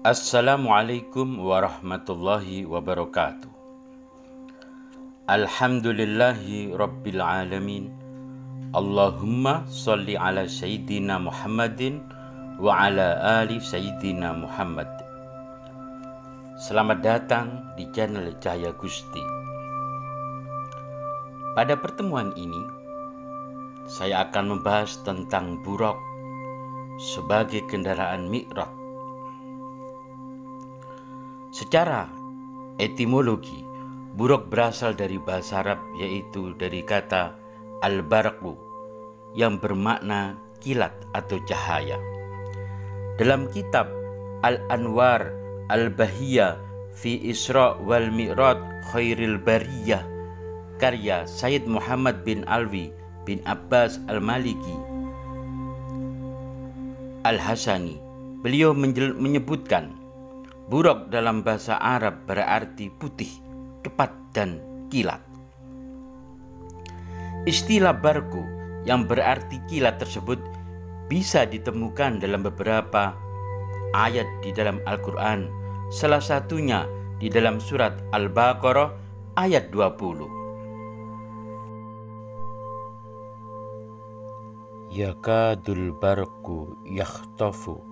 Assalamualaikum warahmatullahi wabarakatuh. Alhamdulillahi rabbil alamin. Allahumma salli ala sayyidina Muhammadin wa ala ali sayyidina Muhammad. Selamat datang di channel Cahaya Gusti. Pada pertemuan ini, saya akan membahas tentang buraq sebagai kendaraan mi'raj. Secara etimologi, buraq berasal dari bahasa Arab, yaitu dari kata al-barqu yang bermakna kilat atau cahaya. Dalam kitab Al-Anwar Al-Bahiyah fi Isra wal Mi'raj Khairil Bariyah karya Sayyid Muhammad bin Alwi bin Abbas Al-Maliki Al-Hasani, beliau menyebutkan buraq dalam bahasa Arab berarti putih, tepat, dan kilat. Istilah barqu yang berarti kilat tersebut bisa ditemukan dalam beberapa ayat di dalam Al-Quran, salah satunya di dalam surat Al-Baqarah ayat 20. Yakadul barqu yakhtafu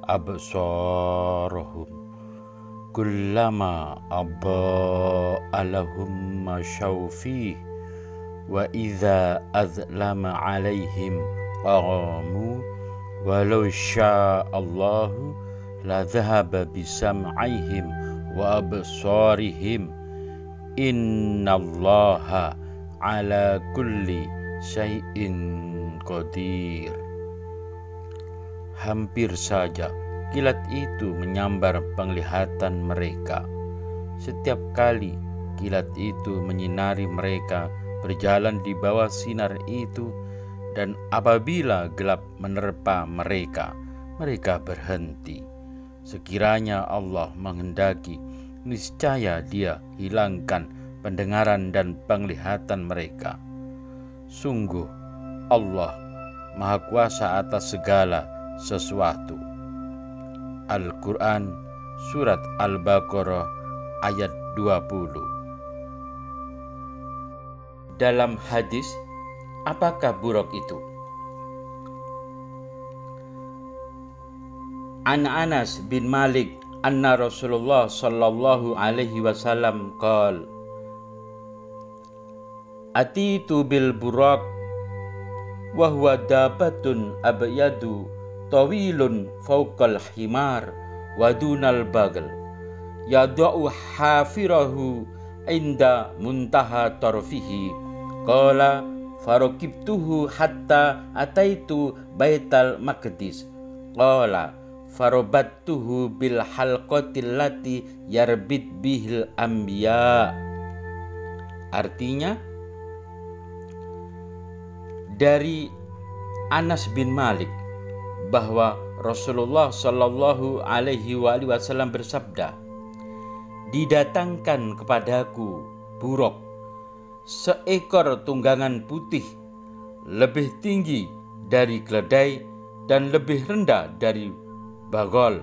absarahum kullama abba'a lahum masyaw fih wa idza azlama alaihim qamu walau sya'allahu la dhahaba bisam'ihim wa absarihim innallaha ala kulli syai'in qadir. Hampir saja kilat itu menyambar penglihatan mereka. Setiap kali kilat itu menyinari mereka, berjalan di bawah sinar itu, dan apabila gelap menerpa mereka, mereka berhenti. Sekiranya Allah menghendaki, niscaya Dia hilangkan pendengaran dan penglihatan mereka. Sungguh Allah Maha Kuasa atas segala sesuatu. Al-Quran Surat Al-Baqarah ayat 20. Dalam hadis, apakah buraq itu? An Anas bin Malik anna Rasulullah sallallahu alaihi wasallam qala atitu bil buraq wa huwa dabatun abyadu tawilun fawqal himar wa dunal bagal yada'u hafirahu inda muntaha tarfihi qala farokibtuhu hatta ataitu baital maqdis qala farobattuhu bil halqatil lati yarbit bihil anbiya. Artinya, dari Anas bin Malik bahwa Rasulullah Shallallahu Alaihi Wasallam bersabda, didatangkan kepadaku buraq, seekor tunggangan putih, lebih tinggi dari keledai dan lebih rendah dari bagol.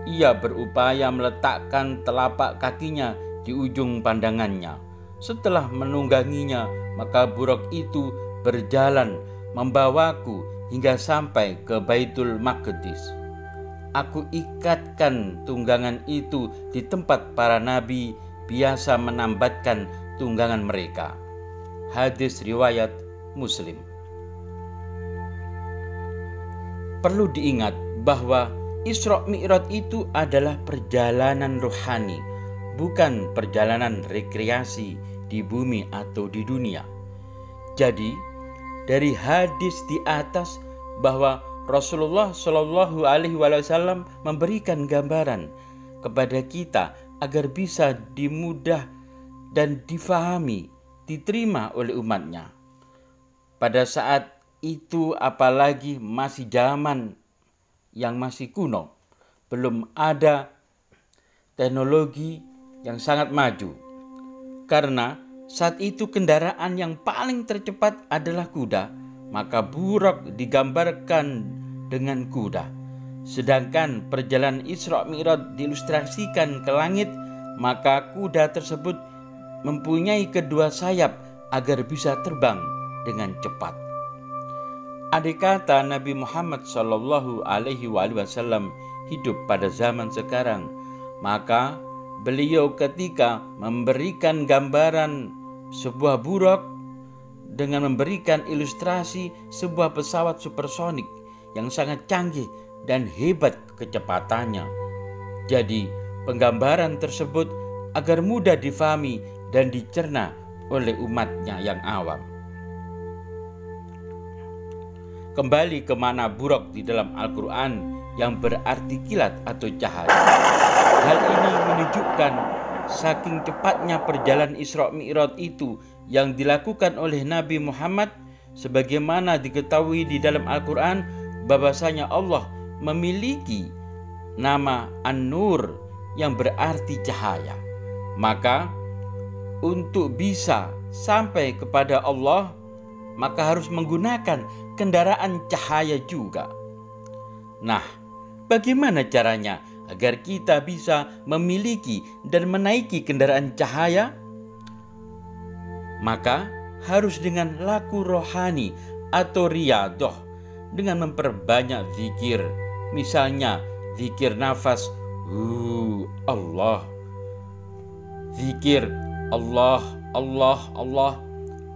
Ia berupaya meletakkan telapak kakinya di ujung pandangannya. Setelah menungganginya, maka buraq itu berjalan membawaku hingga sampai ke Baitul Maqdis. Aku ikatkan tunggangan itu di tempat para nabi biasa menambatkan tunggangan mereka. Hadis riwayat Muslim. Perlu diingat bahwa Isra Mi'raj itu adalah perjalanan rohani, bukan perjalanan rekreasi di bumi atau di dunia. Jadi, dari hadis di atas bahwa Rasulullah Shallallahu Alaihi Wasallam memberikan gambaran kepada kita agar bisa dimudah dan difahami, diterima oleh umatnya. Pada saat itu, apalagi masih zaman yang masih kuno, belum ada teknologi yang sangat maju. Karena saat itu kendaraan yang paling tercepat adalah kuda, maka buraq digambarkan dengan kuda. Sedangkan perjalanan Isra Mi'raj diilustrasikan ke langit, maka kuda tersebut mempunyai kedua sayap agar bisa terbang dengan cepat. Andai kata Nabi Muhammad SAW hidup pada zaman sekarang, maka beliau ketika memberikan gambaran sebuah buraq dengan memberikan ilustrasi sebuah pesawat supersonik yang sangat canggih dan hebat kecepatannya. Jadi penggambaran tersebut agar mudah difahami dan dicerna oleh umatnya yang awam. Kembali ke makna buraq di dalam Al-Quran yang berarti kilat atau cahaya. Hal ini menunjukkan saking cepatnya perjalanan Isra Mi'raj itu yang dilakukan oleh Nabi Muhammad, sebagaimana diketahui di dalam Al-Quran bahwasanya Allah memiliki nama An-Nur yang berarti cahaya. Maka untuk bisa sampai kepada Allah, maka harus menggunakan kendaraan cahaya juga. Nah, bagaimana caranya agar kita bisa memiliki dan menaiki kendaraan cahaya? Maka harus dengan laku rohani atau riyadhah, dengan memperbanyak zikir. Misalnya zikir nafas Allah, zikir Allah, Allah, Allah,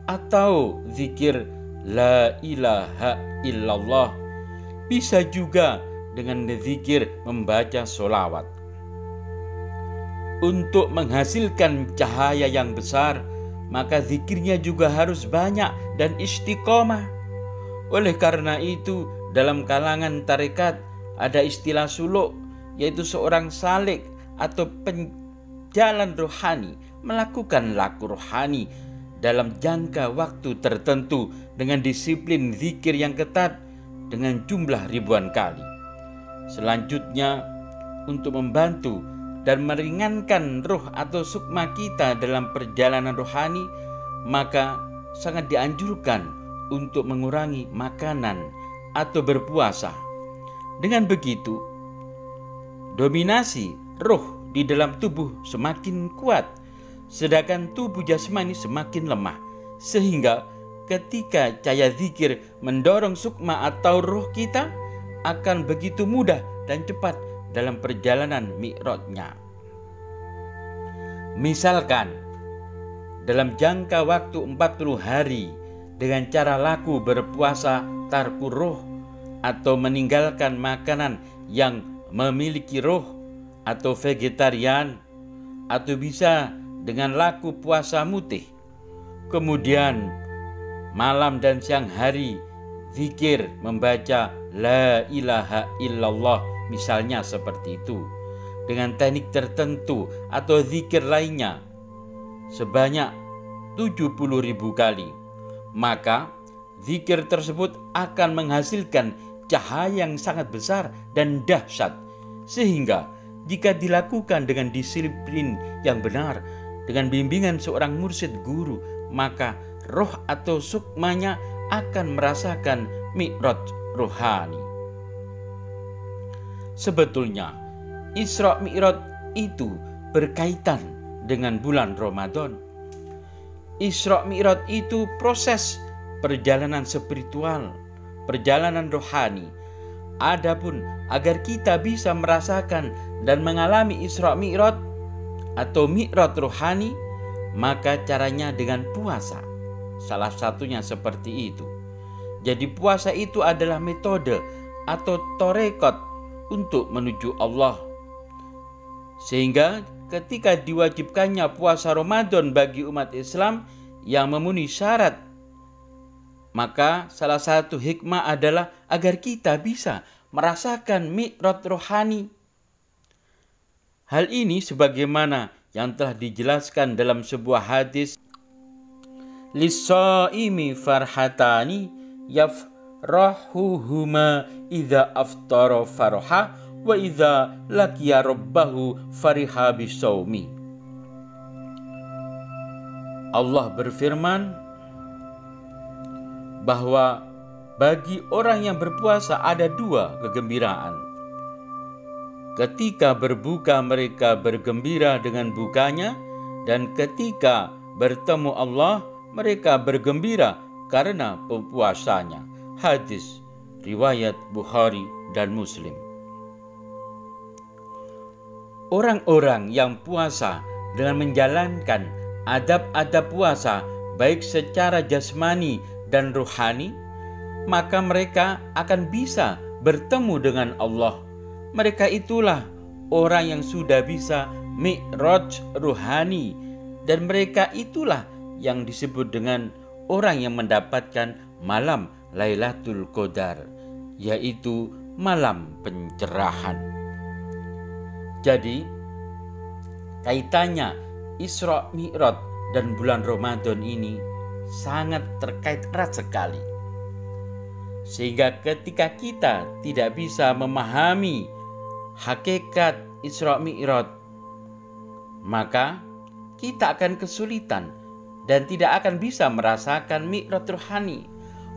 atau zikir la ilaha illallah. Bisa juga dengan zikir membaca sholawat. Untuk menghasilkan cahaya yang besar, maka zikirnya juga harus banyak dan istiqomah. Oleh karena itu, dalam kalangan tarekat ada istilah suluk, yaitu seorang salik atau penjalan rohani melakukan laku rohani dalam jangka waktu tertentu dengan disiplin zikir yang ketat dengan jumlah ribuan kali. Selanjutnya, untuk membantu dan meringankan roh atau sukma kita dalam perjalanan rohani, maka sangat dianjurkan untuk mengurangi makanan atau berpuasa. Dengan begitu, dominasi roh di dalam tubuh semakin kuat, sedangkan tubuh jasmani semakin lemah, sehingga ketika cahaya zikir mendorong sukma atau roh kita, akan begitu mudah dan cepat dalam perjalanan mi'rajnya. Misalkan dalam jangka waktu 40 hari dengan cara laku berpuasa tarku roh atau meninggalkan makanan yang memiliki roh atau vegetarian, atau bisa dengan laku puasa mutih. Kemudian malam dan siang hari zikir membaca la ilaha illallah, misalnya seperti itu, dengan teknik tertentu atau zikir lainnya sebanyak 70.000 kali, maka zikir tersebut akan menghasilkan cahaya yang sangat besar dan dahsyat, sehingga jika dilakukan dengan disiplin yang benar, dengan bimbingan seorang mursyid guru, maka roh atau sukmanya akan merasakan mi'raj rohani. Sebetulnya Isra Mi'raj itu berkaitan dengan bulan Ramadan. Isra Mi'raj itu proses perjalanan spiritual, perjalanan rohani. Adapun agar kita bisa merasakan dan mengalami Isra Mi'raj atau mi'raj rohani, maka caranya dengan puasa. Salah satunya seperti itu. Jadi puasa itu adalah metode atau torekot untuk menuju Allah. Sehingga ketika diwajibkannya puasa Ramadan bagi umat Islam yang memenuhi syarat, maka salah satu hikmah adalah agar kita bisa merasakan mi'raj rohani. Hal ini sebagaimana yang telah dijelaskan dalam sebuah hadis, lis-shaimi farhatani yafrahuhuma idza aftara faraha wa idza laqiya rabbahu fariha bisawmi. Allah berfirman bahwa bagi orang yang berpuasa ada dua kegembiraan. Ketika berbuka mereka bergembira dengan bukanya, dan ketika bertemu Allah mereka bergembira karena puasanya. Hadis riwayat Bukhari dan Muslim. Orang-orang yang puasa dengan menjalankan adab-adab puasa baik secara jasmani dan rohani, maka mereka akan bisa bertemu dengan Allah. Mereka itulah orang yang sudah bisa mi'raj rohani, dan mereka itulah yang disebut dengan orang yang mendapatkan malam Lailatul Qadar, yaitu malam pencerahan. Jadi kaitannya Isra Mi'raj dan bulan Ramadan ini sangat terkait erat sekali. Sehingga ketika kita tidak bisa memahami hakikat Isra Mi'raj, maka kita akan kesulitan dan tidak akan bisa merasakan mi'raj rohani.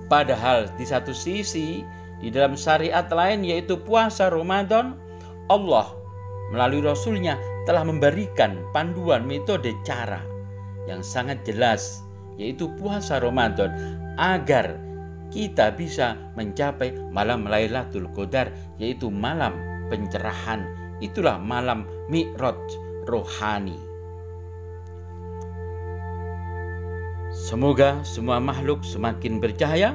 Padahal di satu sisi, di dalam syariat lain yaitu puasa Ramadan, Allah melalui Rasulnya telah memberikan panduan metode cara yang sangat jelas, yaitu puasa Ramadan, agar kita bisa mencapai malam Lailatul Qadar, yaitu malam pencerahan. Itulah malam mi'raj rohani. Semoga semua makhluk semakin bercahaya.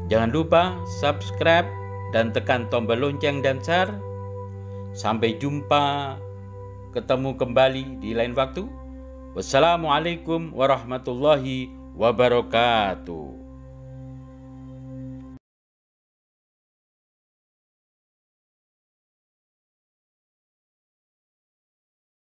Jangan lupa subscribe dan tekan tombol lonceng dan share. Sampai jumpa, ketemu kembali di lain waktu. Wassalamualaikum warahmatullahi wabarakatuh.